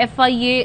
FIA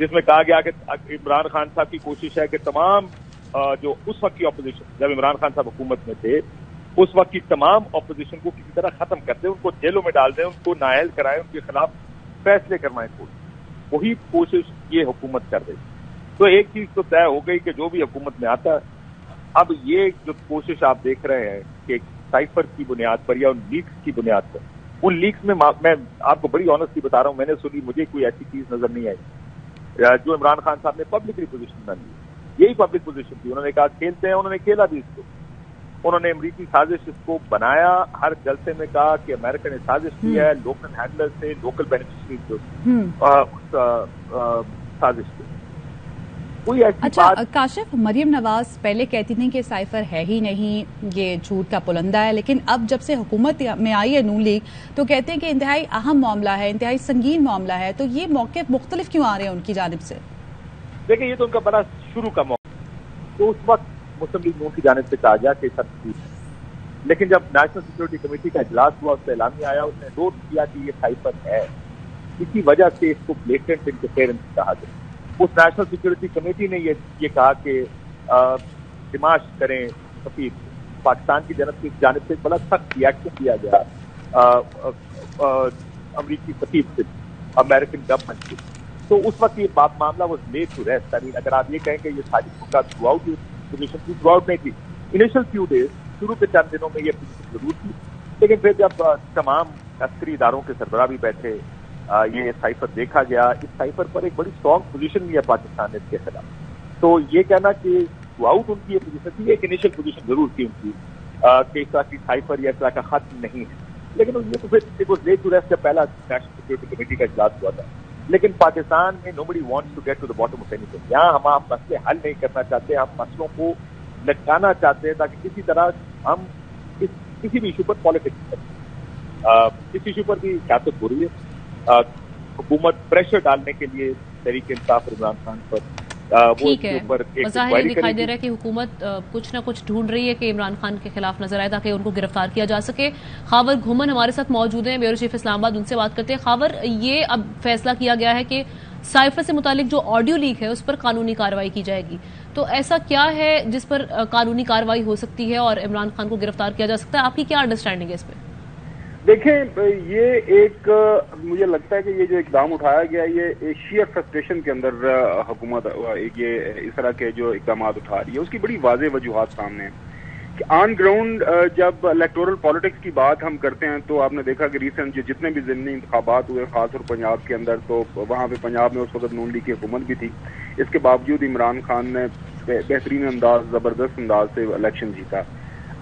جس میں کہا گیا کہ عمران خان صاحب کی کوشش ہے کہ تمام جو اس وقت کی اپوزیشن، جب عمران خان صاحب حکومت میں تھے، اس وقت کی تمام اپوزیشن کو کسی طرح ختم کر دیں، ان کو جیلوں میں ڈال دیں، ان کو نااہل کرائیں، ان کے خلاف فیصلے کروائیں کوئی. وہی کوشش یہ حکومت کر رہی. تو ایک چیز تو طے ہو گئی کہ جو بھی حکومت میں آتا ہے، اب یہ جو کوشش آپ دیکھ رہے ہیں کہ سائفر کی بنیاد پر یا ان لیکس کی بنیاد پر، ان لیکس میں میں آپ کو بڑی آنیسٹلی بتا رہا ہوں، میں نے سنی، مجھے کوئی ایسی چیز نظر نہیں آئی جو عمران خان صاحب نے پبلکلی پوزیشن نہ لی. یہی پبلک پوزیشن تھی. انہوں نے کہا کھیلتے ہیں، انہوں نے کھیلا بھی اس کو. انہوں نے امریکی سازش اس کو بنایا. ہر جلسے میں کہا کہ امریکہ نے سازش کی ہے، لوکل ہینڈلر سے، لوکل بینیفیشریز سازش کی. کوئی ایسی اچھا کاشف، مریم نواز پہلے کہتی تھیں کہ سائفر ہے ہی نہیں، یہ جھوٹ کا پلندہ ہے، لیکن اب جب سے حکومت میں آئی ہے نون لیگ تو کہتے ہیں کہ انتہائی اہم معاملہ ہے، انتہائی سنگین معاملہ ہے. تو یہ موقف مختلف کیوں آ رہے ہیں ان کی جانب سے؟ دیکھیں، یہ تو ان کا بڑا شروع کا موقع. تو اس وقت مسلم لیگ نون کی جانب سے کہا گیا کہ سب ٹھیک ہے، لیکن جب نیشنل سیکورٹی کمیٹی کا اجلاس ہوا، اس سے اعلامیہ آیا، اس نے نوٹ کیا کہ یہ سائفر ہے. اسی وجہ سے اس کو بلیٹنٹ انٹرفیئرنس کہا گیا. اس نیشنل سیکورٹی کمیٹی نے یہ کہا کہ دماش کریں سفیر. پاکستان کی جانب سے بڑا سخت ریئیکشن دیا گیا امریکی سفیر سے، امریکن گورنمنٹ سے. تو اس وقت یہ معاملہ وہ لیٹ ٹو ریسٹ. اگر آپ یہ کہیں کہ یہ سازش کا تھرو آؤٹ پوزیشن تھی، تھرو آؤٹ نہیں تھی. انیشل فیو ڈیز، شروع کے چند دنوں میں یہ پوزیشن ضرور تھی، لیکن پھر جب تمام عسکری اداروں کے سربراہ بھی بیٹھے، یہ سائفر دیکھا گیا. اس سائفر پر ایک بڑی اسٹرانگ پوزیشن لی ہے پاکستان نے اس کے خلاف. تو یہ کہنا کہ تھرو آؤٹ ان کی یہ پوزیشن تھی، ایک انیشل پوزیشن ضرور تھی ان کی کہ اس طرح کی سائفر یا اس طرح کا خط نہیں ہے. لیکن یہ تو پھر لیٹ ٹو ریسٹ کا پہلا نیشنل سیکورٹی کمیٹی کا اجلاس ہوا تھا. لیکن پاکستان میں nobody wants to get to the bottom of anything. یہاں ہم مسئلے حل نہیں کرنا چاہتے، ہم مسئلوں کو لٹکانا چاہتے ہیں تاکہ کسی طرح ہم کسی بھی ایشو پر پالیٹکس کریں. اس ایشو پر بھی سیاست ہو رہی ہے. حکومت پریشر ڈالنے کے لیے تحریک انصاف اور عمران خان پر ٹھیک ہے، مظاہر دکھائی دے رہا ہے کہ حکومت کچھ نہ کچھ ڈھونڈ رہی ہے کہ عمران خان کے خلاف نظر آئے تاکہ ان کو گرفتار کیا جا سکے. خاور گھومن ہمارے ساتھ موجود ہیں، بیورو چیف اسلام آباد، ان سے بات کرتے ہیں. خاور، یہ اب فیصلہ کیا گیا ہے کہ سائفر سے متعلق جو آڈیو لیک ہے اس پر قانونی کارروائی کی جائے گی. تو ایسا کیا ہے جس پر قانونی کارروائی ہو سکتی ہے اور عمران خان کو گرفتار کیا جا سکتا ہے؟ آپ کی کیا انڈرسٹینڈنگ ہے اس پہ؟ دیکھیں، یہ ایک مجھے لگتا ہے کہ یہ جو اقدام اٹھایا گیا، یہ شیئر فرسٹریشن کے اندر حکومت یہ اس طرح کے جو اقدامات اٹھا رہی ہے، اس کی بڑی واضح وجوہات سامنے ہیں. کہ آن گراؤنڈ جب الیکٹورل پالیٹکس کی بات ہم کرتے ہیں تو آپ نے دیکھا کہ ریسنٹ جتنے بھی ضمنی انتخابات ہوئے، خاص طور پنجاب کے اندر، تو وہاں پہ پنجاب میں اس وقت نون لیگ کی حکومت بھی تھی. اس کے باوجود عمران خان نے بہترین انداز، زبردست انداز سے الیکشن جیتا.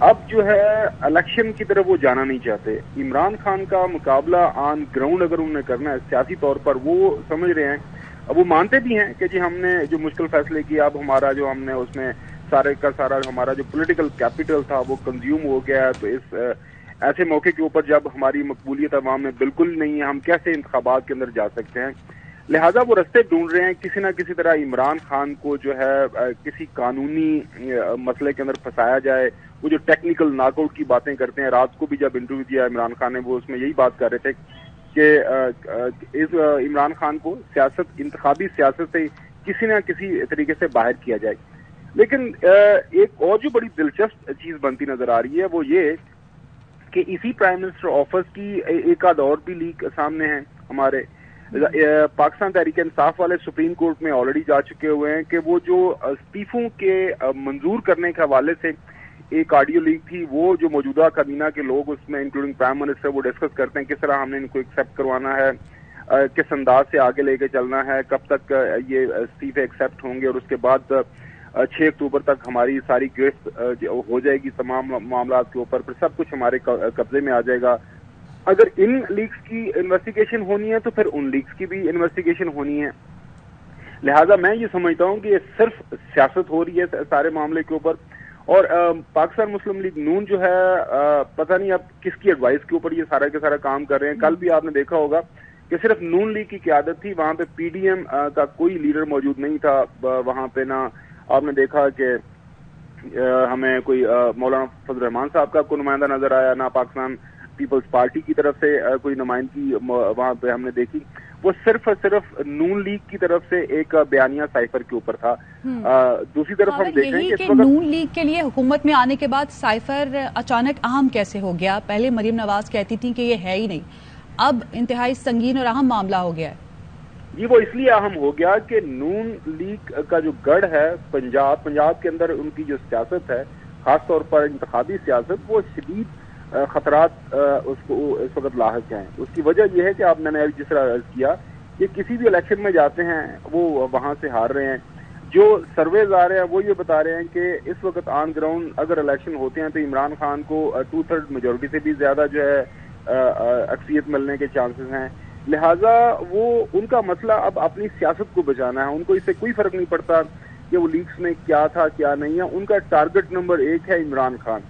اب جو ہے الیکشن کی طرف وہ جانا نہیں چاہتے. عمران خان کا مقابلہ آن گراؤنڈ اگر انہوں نے کرنا ہے سیاسی طور پر، وہ سمجھ رہے ہیں، اب وہ مانتے بھی ہیں کہ جی ہم نے جو مشکل فیصلے کیے، اب ہمارا جو ہم نے اس میں سارے کا سارا ہمارا جو پولیٹیکل کیپٹل تھا وہ کنزیوم ہو گیا ہے. تو اس ایسے موقع کے اوپر جب ہماری مقبولیت عوام میں بالکل نہیں ہے، ہم کیسے انتخابات کے اندر جا سکتے ہیں؟ لہٰذا وہ رستے ڈھونڈ رہے ہیں کسی نہ کسی طرح عمران خان کو جو ہے کسی قانونی مسئلے کے اندر پھنسایا جائے. وہ جو ٹیکنیکل ناک آؤٹ کی باتیں کرتے ہیں، رات کو بھی جب انٹرویو دیا عمران خان نے، وہ اس میں یہی بات کر رہے تھے کہ اس عمران خان کو انتخابی سیاست سے کسی نہ کسی طریقے سے باہر کیا جائے. لیکن ایک اور جو بڑی دلچسپ چیز بنتی نظر آ رہی ہے وہ یہ کہ اسی پرائم منسٹر آفس کی ایک آدھ اور بھی لیک سامنے ہیں. ہمارے پاکستان تحریک انصاف والے سپریم کورٹ میں آلریڈی جا چکے ہوئے ہیں کہ وہ جو استعفوں کے منظور کرنے کے حوالے سے ایک آڈیو لیک تھی، وہ جو موجودہ کابینہ کے لوگ اس میں انکلوڈنگ پرائم منسٹر وہ ڈسکس کرتے ہیں کس طرح ہم نے ان کو ایکسیپٹ کروانا ہے، کس انداز سے آگے لے کے چلنا ہے، کب تک یہ استعفے ایکسیپٹ ہوں گے، اور اس کے بعد 6 اکتوبر تک ہماری ساری گرفت ہو جائے گی تمام معاملات کے اوپر، پھر سب کچھ ہمارے قبضے میں آ جائے گا. اگر ان لیکس کی انویسٹیگیشن ہونی ہے تو پھر ان لیکس کی بھی انویسٹیگیشن ہونی ہے. لہٰذا میں یہ سمجھتا ہوں کہ یہ صرف سیاست ہو رہی ہے سارے معاملے کے اوپر. اور پاکستان مسلم لیگ نون جو ہے پتہ نہیں اب کس کی ایڈوائس کے اوپر یہ سارا کے سارا کام کر رہے ہیں. کل بھی آپ نے دیکھا ہوگا کہ صرف نون لیگ کی قیادت تھی، وہاں پہ پی ڈی ایم کا کوئی لیڈر موجود نہیں تھا. وہاں پہ نہ آپ نے دیکھا کہ ہمیں کوئی مولانا فضل الرحمان صاحب کا کوئی نمائندہ نظر آیا، نہ پاکستان پیپلز پارٹی کی طرف سے کوئی نمائندگی وہاں پہ ہم نے دیکھی. وہ صرف اور صرف نون لیگ کی طرف سے ایک بیانیہ سائفر کے اوپر تھا. دوسری طرف ہم دیکھ رہے ہیں کہ نون لیگ کے لیے حکومت میں آنے کے بعد سائفر اچانک اہم کیسے ہو گیا؟ پہلے مریم نواز کہتی تھیں کہ یہ ہے ہی نہیں، اب انتہائی سنگین اور اہم معاملہ ہو گیا ہے. جی وہ اس لیے اہم ہو گیا کہ نون لیگ کا جو گڑھ ہے پنجاب کے اندر ان کی جو سیاست ہے، خاص طور پر انتخابی سیاست، وہ شدید خطرات اس کو اس وقت لاحق ہیں. اس کی وجہ یہ ہے کہ آپ نے جس طرح عرض کیا کہ کسی بھی الیکشن میں جاتے ہیں وہ وہاں سے ہار رہے ہیں. جو سرویز آ رہے ہیں وہ یہ بتا رہے ہیں کہ اس وقت آن گراؤنڈ اگر الیکشن ہوتے ہیں تو عمران خان کو 2/3 میجورٹی سے بھی زیادہ جو ہے اکثریت ملنے کے چانسز ہیں. لہٰذا وہ ان کا مسئلہ اب اپنی سیاست کو بچانا ہے. ان کو اس سے کوئی فرق نہیں پڑتا کہ وہ لیگز میں کیا تھا کیا نہیں ہے. ان کا ٹارگٹ نمبر 1 ہے عمران خان.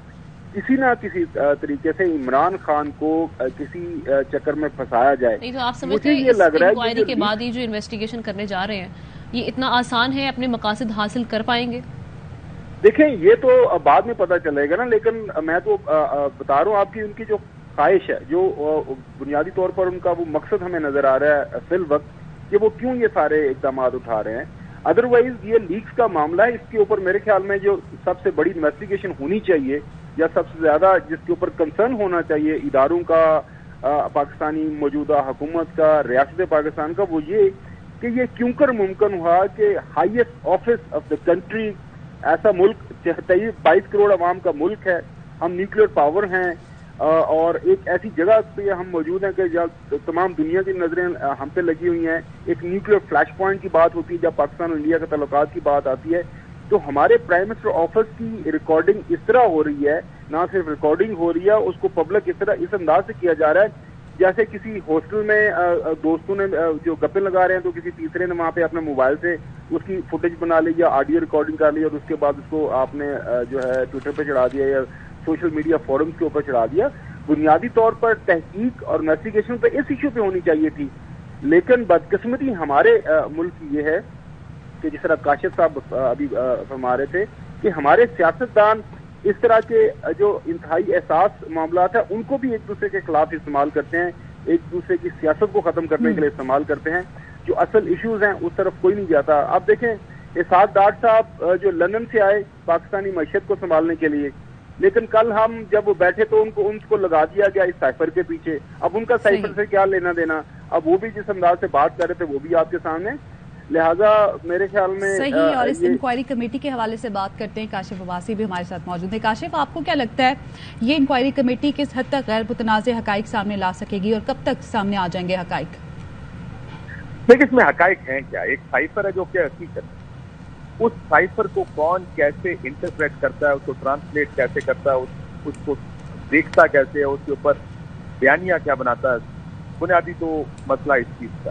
کسی نہ کسی طریقے سے عمران خان کو کسی چکر میں پھنسایا جائے. نہیں تو آپ سمجھتے ہیں اس انکوائری کے بعد یہ جو انویسٹیگیشن کرنے جا رہے ہیں یہ اتنا آسان ہے؟ اپنے مقاصد حاصل کر پائیں گے؟ دیکھیں یہ تو بعد میں پتہ چلے گا نا، لیکن میں تو بتا رہا ہوں آپ کی ان کی جو خواہش ہے، جو بنیادی طور پر ان کا وہ مقصد ہمیں نظر آ رہا ہے فی الوقت کہ وہ کیوں یہ سارے اقدامات اٹھا رہے ہیں. ادروائز یہ لیکس کا معاملہ ہے، اس کے اوپر میرے خیال میں جو سب سے بڑی انویسٹیگیشن ہونی چاہیے یا سب سے زیادہ جس کے اوپر کنسرن ہونا چاہیے اداروں کا، پاکستانی موجودہ حکومت کا، ریاست پاکستان کا، وہ یہ کہ یہ کیوں کر ممکن ہوا کہ highest office of the country, ایسا ملک 22 کروڑ عوام کا ملک ہے، ہم نیوکلیر پاور ہیں اور ایک ایسی جگہ پہ ہم موجود ہیں کہ جب تمام دنیا کی نظریں ہم پہ لگی ہوئی ہیں. ایک نیوکلیر فلیش پوائنٹ کی بات ہوتی ہے جب پاکستان اور انڈیا کے تعلقات کی بات آتی ہے، تو ہمارے پرائم منسٹر آفس کی ریکارڈنگ اس طرح ہو رہی ہے، نہ صرف ریکارڈنگ ہو رہی ہے، اس کو پبلک اس انداز سے کیا جا رہا ہے جیسے کسی ہاسٹل میں دوستوں نے جو گپے لگا رہے ہیں تو کسی تیسرے نے وہاں پہ اپنے موبائل سے اس کی فوٹیج بنا لی یا آڈیو ریکارڈنگ کر لی اور اس کے بعد اس کو آپ نے جو ہے ٹویٹر پہ چڑھا دیا یا سوشل میڈیا فورمز کے اوپر چڑھا دیا. بنیادی طور پر تحقیق اور انویسٹیگیشن پہ اس ایشو پہ ہونی چاہیے تھی، لیکن بدقسمتی ہمارے ملک کی یہ ہے کہ جس طرح کاشف صاحب ابھی فرما رہے تھے کہ ہمارے سیاستدان اس طرح کے جو انتہائی احساس معاملات ہیں ان کو بھی ایک دوسرے کے خلاف استعمال کرتے ہیں، ایک دوسرے کی سیاست کو ختم کرنے کے لیے استعمال کرتے ہیں. جو اصل ایشوز ہیں اس طرف کوئی نہیں جاتا. آپ دیکھیں اسحاق ڈار صاحب جو لندن سے آئے پاکستانی معیشت کو سنبھالنے کے لیے، لیکن کل ہم جب وہ بیٹھے تو ان کو لگا دیا گیا اس سائفر کے پیچھے. اب ان کا سائفر سے کیا لینا دینا؟ اب وہ بھی جس انداز سے بات کر رہے تھے وہ بھی آپ کے سامنے. لہٰذا میرے خیال میں صحیح. اور اس انکوائری کمیٹی کے حوالے سے بات کرتے ہیں. کاشف عباسی بھی ہمارے ساتھ موجود ہیں. کاشف، آپ کو کیا لگتا ہے یہ انکوائری کمیٹی کس حد تک غیر متنازع حقائق سامنے لا سکے گی اور کب تک سامنے آ جائیں گے حقائق؟ دیکھیں اس میں حقائق ہیں کیا؟ ایک سائفر ہے جو کہ حقیقت ہے. اس سائفر کو کون کیسے انٹرپریٹ کرتا ہے، اس کو ٹرانسلیٹ کیسے کرتا ہے، اس کو دیکھتا کیسے ہے، اس کے اوپر بیانیہ کیا بناتا ہے، بنیادی تو مسئلہ اس چیز کا.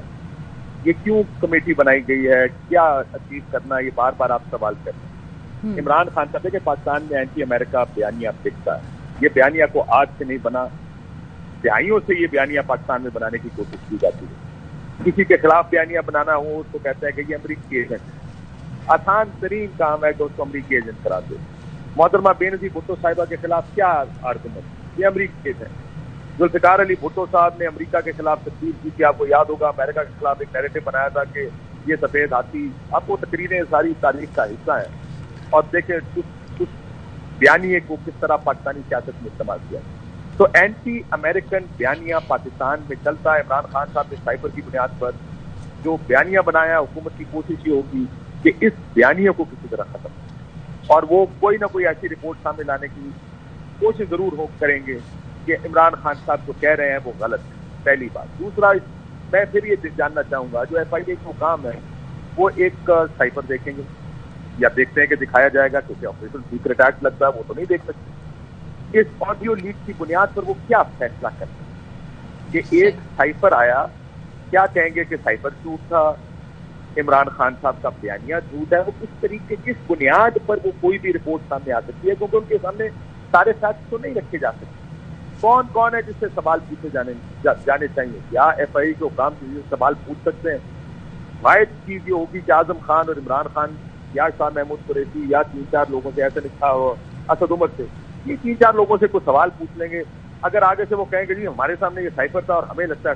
یہ کیوں کمیٹی بنائی گئی ہے، کیا اچیو کرنا، یہ بار بار آپ سوال کرتے ہیں. عمران خان کا دیکھیں پاکستان میں اینٹی امریکہ بیانیہ دکھتا ہے. یہ بیانیہ کو آج سے نہیں بنا، دہائیوں سے یہ بیانیہ پاکستان میں بنانے کی کوشش کی جاتی ہے. کسی کے خلاف بیانیہ بنانا ہو اس کو کہتے ہیں کہ یہ امریکی ایجنٹ ہے. آسان ترین کام ہے کہ اس کو امریکی ایجنٹ کرا دے. محترمہ بے نظیر بھٹو صاحبہ کے خلاف کیا آرگومنٹ؟ یہ امریکی ایجنٹ. ذوالفقار علی بھٹو صاحب نے امریکہ کے خلاف تقریر کی تھی، آپ کو یاد ہوگا، امریکہ کے خلاف ایک نیریٹو بنایا تھا کہ یہ سفید ہاتھی. آپ کو تقریریں ساری تاریخ کا حصہ ہیں. اور دیکھیں اس بیانیے کو کس طرح پاکستانی سیاست میں استعمال کیا. تو اینٹی امریکن بیانیہ پاکستان میں چلتا ہے. عمران خان صاحب نے سائفر کی بنیاد پر جو بیانیہ بنایا، حکومت کی کوشش یہ ہوگی کہ اس بیانیے کو کسی طرح ختم اور وہ کوئی نہ کوئی ایسی رپورٹ سامنے لانے کی کوشش ضرور کریں گے کہ عمران خان صاحب جو کہہ رہے ہیں وہ غلط ہے. پہلی بات. دوسرا، میں پھر یہ جاننا چاہوں گا جو ایف آئی اے کا کام ہے وہ ایک سائفر دیکھیں گے یا دیکھتے ہیں کہ دکھایا جائے گا کیونکہ آپریشن سیکرٹ ایکٹ لگتا ہے، وہ تو نہیں دیکھ سکتے. اس آڈیو لیک کی بنیاد پر وہ کیا فیصلہ کرتے ہیں کہ ایک سائفر آیا، کیا کہیں گے کہ سائفر جھوٹ تھا، عمران خان صاحب کا بیانیہ جھوٹ ہے. وہ کس طریقے کس بنیاد پر وہ کوئی بھی رپورٹ سامنے آ سکتی ہے کیونکہ ان کے سامنے سارے فیکٹس تو نہیں رکھے جا سکتے. کون کون ہے جس سے سوال پوچھے جانے چاہیے؟ کیا ایف آئی جو کام سوال پوچھ سکتے ہیں؟ واحد چیز یہ ہوگی کہ اعظم خان اور عمران خان یا شاہ محمود قریشی یا 3-4 لوگوں سے ایسے لکھا ہو اسد عمر سے، یہ 3-4 لوگوں سے کوئی سوال پوچھ لیں گے. اگر آگے سے وہ کہیں گے جی ہمارے سامنے یہ سائفر تھا اور ہمیں لگتا ہے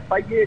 FIA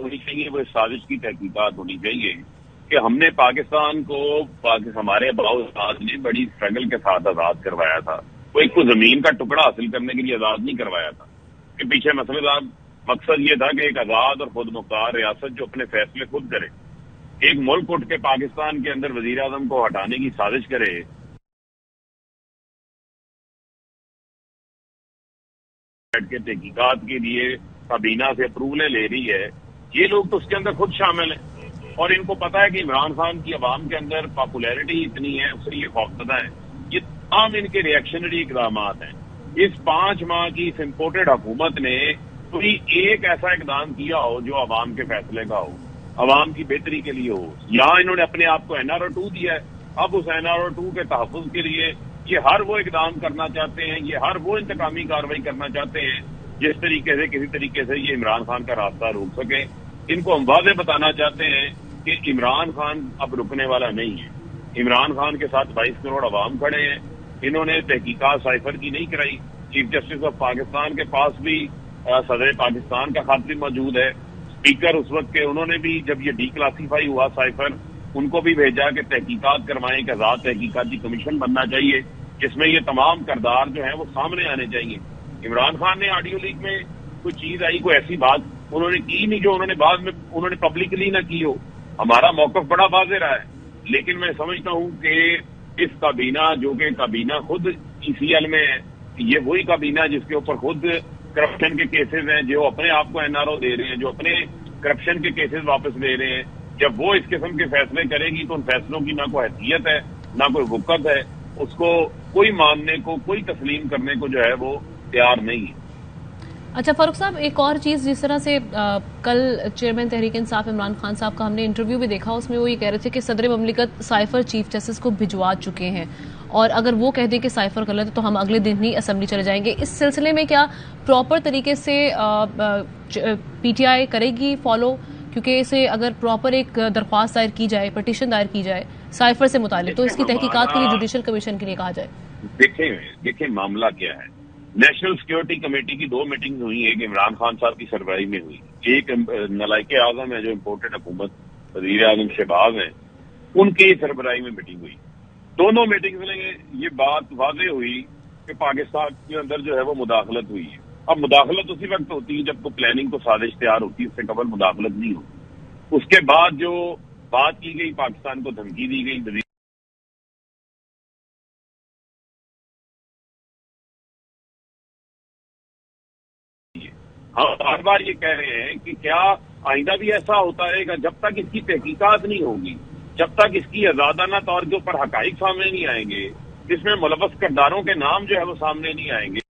ہونی چاہیے وہ اس سازش کی تحقیقات ہونی چاہیے کہ ہم نے پاکستان کو ہمارے باؤ استاد نے بڑی اسٹرگل کے ساتھ آزاد کروایا تھا. وہ ایک کو زمین کا ٹکڑا حاصل کرنے کے لیے آزاد نہیں کروایا تھا. کہ پیچھے مقصد یہ تھا کہ ایک آزاد اور خود مختار ریاست جو اپنے فیصلے خود کرے. ایک ملک اٹھ کے پاکستان کے اندر وزیر اعظم کو ہٹانے کی سازش کرے, کے تحقیقات کے لیے کابینہ سے اپروولیں لے رہی ہے, یہ لوگ تو اس کے اندر خود شامل ہیں. اور ان کو پتا ہے کہ عمران خان کی عوام کے اندر پاپولیرٹی اتنی ہے, اس سے یہ خوفزدہ ہے. یہ تمام ان کے ریئیکشنری اقدامات ہیں. اس 5 ماہ کی اس امپورٹڈ حکومت نے کوئی ایک ایسا اقدام کیا ہو جو عوام کے فیصلے کا ہو, عوام کی بہتری کے لیے ہو. یہاں انہوں نے اپنے آپ کو NRO2 دیا ہے. اب اس NRO2 کے تحفظ کے لیے یہ ہر وہ اقدام کرنا چاہتے ہیں, یہ ہر وہ انتقامی کارروائی کرنا چاہتے ہیں جس طریقے سے کسی طریقے سے یہ عمران خان کا راستہ روک سکے. ان کو ہم واضح بتانا چاہتے ہیں کہ عمران خان اب رکنے والا نہیں ہے. عمران خان کے ساتھ 22 کروڑ عوام کھڑے ہیں. انہوں نے تحقیقات سائفر کی نہیں کرائی. چیف جسٹس آف پاکستان کے پاس بھی صدر پاکستان کا خط بھی موجود ہے. اسپیکر اس وقت کے انہوں نے بھی جب یہ ڈی کلاسیفائی ہوا سائفر, ان کو بھی بھیجا کہ تحقیقات کروائیں, کہ آزاد تحقیقاتی کمیشن بننا چاہیے جس میں یہ تمام کردار جو ہیں وہ سامنے آنے چاہیے. عمران خان نے آڈیو لیک میں کوئی چیز آئی, کوئی ایسی بات انہوں نے کی نہیں جو انہوں نے بعد میں انہوں نے پبلکلی نہ کی ہو. ہمارا موقف بڑا واضح رہا ہے, لیکن میں سمجھتا ہوں کہ اس کابینہ جو کہ کابینہ خود ECL میں ہے, یہ وہی کابینہ جس کے اوپر خود کرپشن کے کیسز ہیں, جو اپنے آپ کو NRO دے رہے ہیں, جو اپنے کرپشن کے کیسز واپس لے رہے ہیں. جب وہ اس قسم کے فیصلے کرے گی تو ان فیصلوں کی نہ کوئی حیثیت ہے نہ کوئی وقت ہے. اس کو کوئی ماننے کو, کوئی تسلیم کرنے کو جو ہے وہ تیار نہیں ہے. اچھا فاروق صاحب, ایک اور چیز, جس طرح سے کل چیئرمین تحریک انصاف عمران خان صاحب کا ہم نے انٹرویو بھی دیکھا, اس میں وہ یہ کہہ رہے تھے کہ صدر مملکت سائفر چیف جسٹس کو بھجوا چکے ہیں, اور اگر وہ کہہ دیں کہ سائفر غلط ہے تو ہم اگلے دن ہی اسمبلی چلے جائیں گے. اس سلسلے میں کیا پراپر طریقے سے PTI کرے گی فالو, کیونکہ اسے اگر پراپر ایک درخواست دائر کی جائے, پٹیشن دائر کی جائے سائفر سے متعلق, تو اس کی تحقیقات کے لیے جوڈیشل کمیشن کے لیے کہا جائے. دیکھیں معاملہ کیا ہے. نیشنل سیکورٹی کمیٹی کی 2 میٹنگ ہوئی, ایک عمران خان صاحب کی سربراہی میں ہوئی, ایک نلائق اعظم ہے جو امپورٹڈ حکومت وزیر اعظم شہباز ہیں, ان کی سربراہی میں میٹنگ ہوئی. دونوں میٹنگ میں یہ بات واضح ہوئی کہ پاکستان کے اندر جو ہے وہ مداخلت ہوئی ہے. اب مداخلت اسی وقت ہوتی ہے جب کو پلاننگ کو سازش تیار ہوتی ہے, اس سے قبل مداخلت نہیں ہوتی. اس کے بعد جو بات کی گئی, پاکستان کو دھمکی دی گئی. ہم بار بار یہ کہہ رہے ہیں کہ کیا آئندہ بھی ایسا ہوتا رہے گا جب تک اس کی تحقیقات نہیں ہوگی, جب تک اس کی آزادانہ طور کے اوپر حقائق سامنے نہیں آئیں گے, جس میں ملوث کرداروں کے نام جو ہے وہ سامنے نہیں آئیں گے.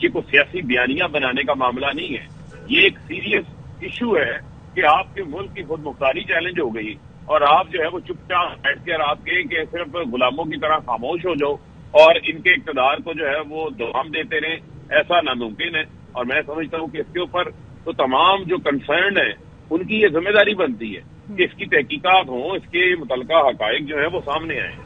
یہ کوئی سیاسی بیانیاں بنانے کا معاملہ نہیں ہے. یہ ایک سیریس ایشو ہے کہ آپ کے ملک کی خود مختاری چیلنج ہو گئی, اور آپ جو ہے وہ چپ چاپ بیٹھ کر آپ کہیں کہ صرف غلاموں کی طرح خاموش ہو جاؤ اور ان کے اقتدار کو جو ہے وہ دوام دیتے رہیں. ایسا ناممکن ہے, اور میں سمجھتا ہوں کہ اس کے اوپر تو تمام جو کنسرنڈ ہیں ان کی یہ ذمہ داری بنتی ہے کہ اس کی تحقیقات ہوں, اس کے متعلقہ حقائق جو ہے وہ سامنے آئیں.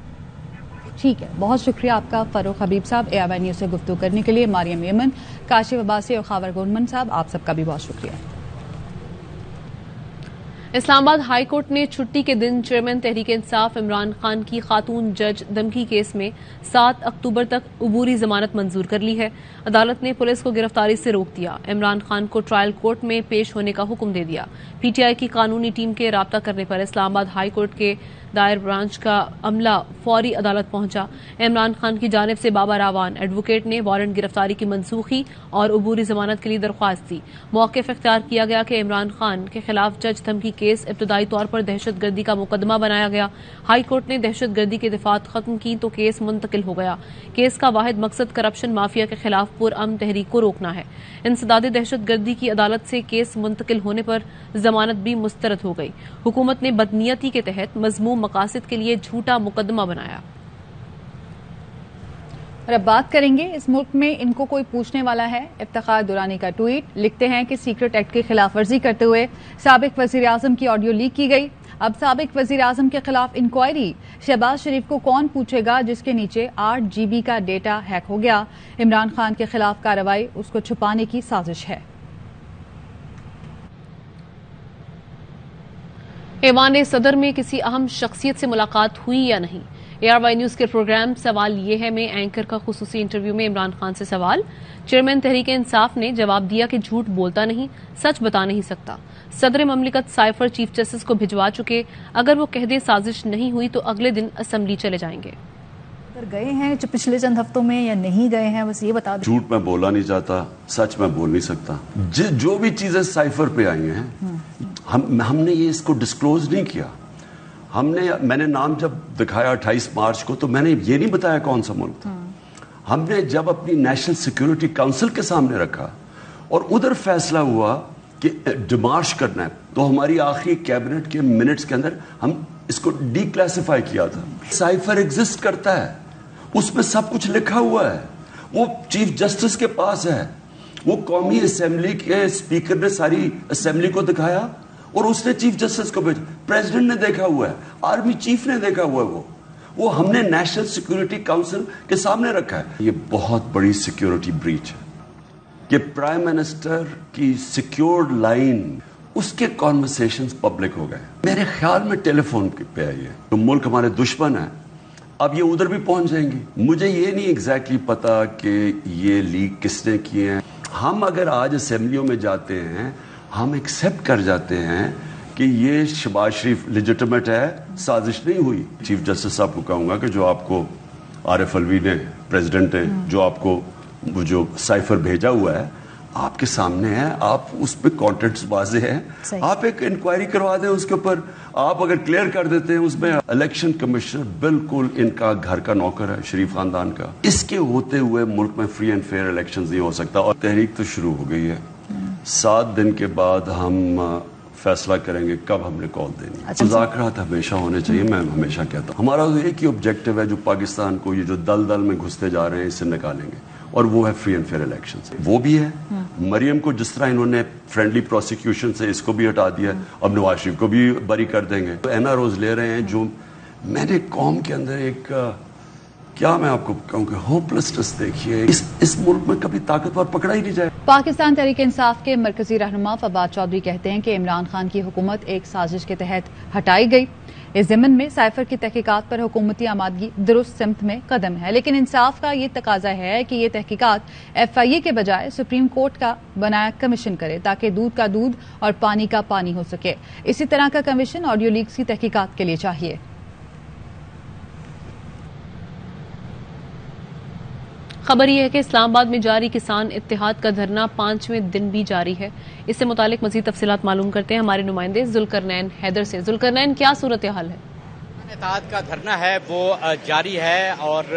ٹھیک ہے, بہت شکریہ آپ کا فاروق حبیب صاحب, AIY نیوز سے گفتگو کرنے کے لیے. مریم یمن, کاشف عباسی اور خاور گونمن صاحب, آپ سب کا بھی بہت شکریہ. اسلام آباد ہائی کورٹ نے چھٹی کے دن چیئرمین تحریک انصاف عمران خان کی خاتون جج دھمکی کیس میں 7 اکتوبر تک عبوری ضمانت منظور کر لی ہے. عدالت نے پولیس کو گرفتاری سے روک دیا. عمران خان کو ٹرائل کورٹ میں پیش ہونے کا حکم دے دیا. PTI کی قانونی ٹیم کے رابطہ کرنے پر اسلام آباد ہائی کورٹ کے دائر برانچ کا عملہ فوری عدالت پہنچا. عمران خان کی جانب سے بابا راوان ایڈوکیٹ نے وارنٹ گرفتاری کی منسوخی اور عبوری ضمانت کے لیے درخواست دی. موقف اختیار کیا گیا کہ عمران خان کے خلاف جج دھمکی کیس ابتدائی طور پر دہشت گردی کا مقدمہ بنایا گیا. ہائی کورٹ نے دہشت گردی کے دفعات ختم کی تو کیس منتقل ہو گیا. کیس کا واحد مقصد کرپشن مافیا کے خلاف پرامن تحریک کو روکنا ہے. انسداد دہشت گردی کی عدالت سے کیس منتقل ہونے پر ضمانت بھی مسترد ہو گئی. حکومت نے بدنیتی کے تحت مذموم مقاصد کے لیے جھوٹا مقدمہ بنایا. اور اب بات کریں گے اس ملک میں ان کو کوئی پوچھنے والا ہے. افتخار درانی کا ٹویٹ, لکھتے ہیں کہ سیکرٹ ایکٹ کی خلاف ورزی کرتے ہوئے سابق وزیر اعظم کی آڈیو لیک کی گئی. اب سابق وزیر اعظم کے خلاف انکوائری، شہباز شریف کو کون پوچھے گا جس کے نیچے 8 GB کا ڈیٹا ہیک ہو گیا؟ عمران خان کے خلاف کارروائی اس کو چھپانے کی سازش ہے۔ ایوان صدر میں کسی اہم شخصیت سے ملاقات ہوئی یا نہیں؟ ARY نیوز کے پروگرام سوال یہ ہے میں اینکر کا خصوصی انٹرویو میں عمران خان سے سوال، چیئرمین تحریک انصاف نے جواب دیا کہ جھوٹ بولتا نہیں، سچ بتا نہیں سکتا۔ صدر مملکت سائفر چیف جسٹس کو بھجوا چکے، اگر وہ کہہ دے سازش نہیں ہوئی تو اگلے دن اسمبلی چلے جائیں گے۔ اگر گئے ہیں جو پچھلے چند ہفتوں میں یا نہیں گئے ہیں بس یہ بتا دیں۔ جھوٹ میں بولا نہیں جاتا، سچ میں بول نہیں سکتا۔ جو بھی چیزیں سائفر پہ آئی ہیں ہم نے یہ اس کو ڈسکلوز نہیں کیا۔ میں نے نام جب دکھایا 28 مارچ کو تو میں نے یہ نہیں بتایا کون سا ملک تھا۔ ہم نے جب اپنی نیشنل سیکیورٹی کونسل کے سامنے رکھا اور ادھر فیصلہ ہوا کہ ڈیمارش کرنا ہے تو ہماری آخری کیبنٹ کے منٹس کے اندر ہم اس کو ڈی کلاسیفائی کیا تھا۔ سائفر ایگزسٹ کرتا ہے، اس میں سب کچھ لکھا ہوا ہے، وہ چیف جسٹس کے پاس ہے، وہ قومی اسمبلی کے اسپیکر نے ساری اسمبلی کو دکھایا اور اس نے چیف جسٹس کو بھیجا، پریزیڈنٹ نے دیکھا ہوا ہے، آرمی چیف نے دیکھا ہوا ہے، وہ ہم نے نیشنل سیکیورٹی کونسل کے سامنے رکھا ہے۔ یہ بہت بڑی سیکیورٹی بریچ ہے کہ پرائم منسٹر کی سیکیورڈ لائن اس کے کانورسیشنز پبلک ہو گئے۔ میرے خیال میں ٹیلی فون پہ آئی ہے، تو ملک ہمارے دشمن ہیں، اب یہ ادھر بھی پہنچ جائیں گی۔ مجھے یہ نہیں ایگزیکٹلی پتا کہ یہ لیک کس نے کیے ہیں۔ ہم اگر آج اسمبلیوں میں جاتے ہیں ہم ایکسیپٹ کر جاتے ہیں کہ یہ شہباز شریف لیجٹمیٹ ہے، سازش نہیں ہوئی۔ چیف جسٹس صاحب کو کہوں گا کہ جو آپ کو عارف الوی نے پریزیڈنٹ نے جو آپ کو وہ جو سائفر بھیجا ہوا ہے آپ کے سامنے ہے، آپ اس پہ کانٹینٹس واضح ہیں، آپ ایک انکوائری کروا دیں اس کے اوپر۔ آپ اگر کلیئر کر دیتے ہیں اس میں الیکشن کمشنر بالکل ان کا گھر کا نوکر ہے، شریف خاندان کا، اس کے ہوتے ہوئے ملک میں فری اینڈ فیئر الیکشنز نہیں ہو سکتا۔ اور تحریک تو شروع ہو گئی ہے، 7 دن کے بعد ہم فیصلہ کریں گے کب ہم نے کال دینی ہے۔ مذاکرات ہمیشہ ہونے چاہیے، میں ہمیشہ کہتا ہوں ہمارا ایک ہی آبجیکٹو ہے جو پاکستان کو یہ جو دل میں گھستے جا رہے ہیں اس سے نکالیں گے، اور وہ ہے فری اینڈ فیئر الیکشنز۔ وہ بھی ہے مریم کو جس طرح انہوں نے فرینڈلی پروسیکیوشن سے اس کو بھی ہٹا دیا، اب نواز شریف کو بھی بری کر دیں گے۔ NROز لے رہے ہیں جو میں نے قوم کے اندر ایک کیا میں آپ کو کہوں کہ ہوپلسنس دیکھیے، اس ملک میں کبھی طاقتور پکڑا ہی نہیں جائے۔ پاکستان تحریک انصاف کے مرکزی رہنما فواد چودھری کہتے ہیں کہ عمران خان کی حکومت ایک سازش کے تحت ہٹائی گئی۔ اس ضمن میں سائفر کی تحقیقات پر حکومتی آمادگی درست سمت میں قدم ہے، لیکن انصاف کا یہ تقاضا ہے کہ یہ تحقیقات FIA کے بجائے سپریم کورٹ کا بنایا کمیشن کرے تاکہ دودھ کا دودھ اور پانی کا پانی ہو سکے۔ اسی طرح کا کمیشن آڈیو لیکس کی تحقیقات کے لیے چاہیے۔ خبر یہ ہے کہ اسلام آباد میں جاری کسان اتحاد کا دھرنا 5ویں دن بھی جاری ہے۔ اس سے متعلق مزید تفصیلات معلوم کرتے ہیں ہمارے نمائندے ذوالقرنین حیدر سے۔ ذوالقرنین، کیا صورتحال ہے؟ اتحاد کا دھرنا ہے وہ جاری ہے اور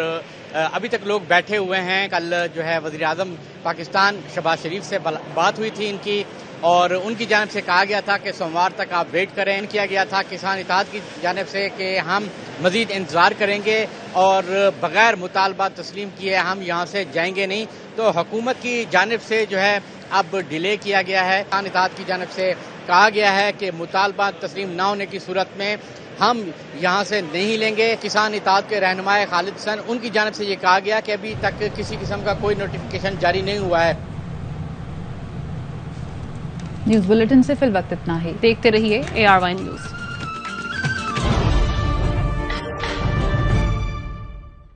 ابھی تک لوگ بیٹھے ہوئے ہیں۔ کل جو ہے وزیر اعظم پاکستان شہباز شریف سے بات ہوئی تھی ان کی، اور ان کی جانب سے کہا گیا تھا کہ سوموار تک آپ ویٹ کریں۔ کیا گیا تھا کسان اتحاد کی جانب سے کہ ہم مزید انتظار کریں گے اور بغیر مطالبہ تسلیم کیے ہم یہاں سے جائیں گے نہیں۔ تو حکومت کی جانب سے جو ہے اب ڈیلے کیا گیا ہے۔ کسان اتحاد کی جانب سے کہا گیا ہے کہ مطالبہ تسلیم نہ ہونے کی صورت میں ہم یہاں سے نہیں لیں گے۔ کسان اتحاد کے رہنما خالد حسن ان کی جانب سے یہ کہا گیا کہ ابھی تک کسی قسم کا کوئی نوٹیفیکیشن جاری نہیں ہوا ہے۔ نیوز بلیٹن سے فی الوقت اتنا ہی، دیکھتے رہیے ARY نیوز۔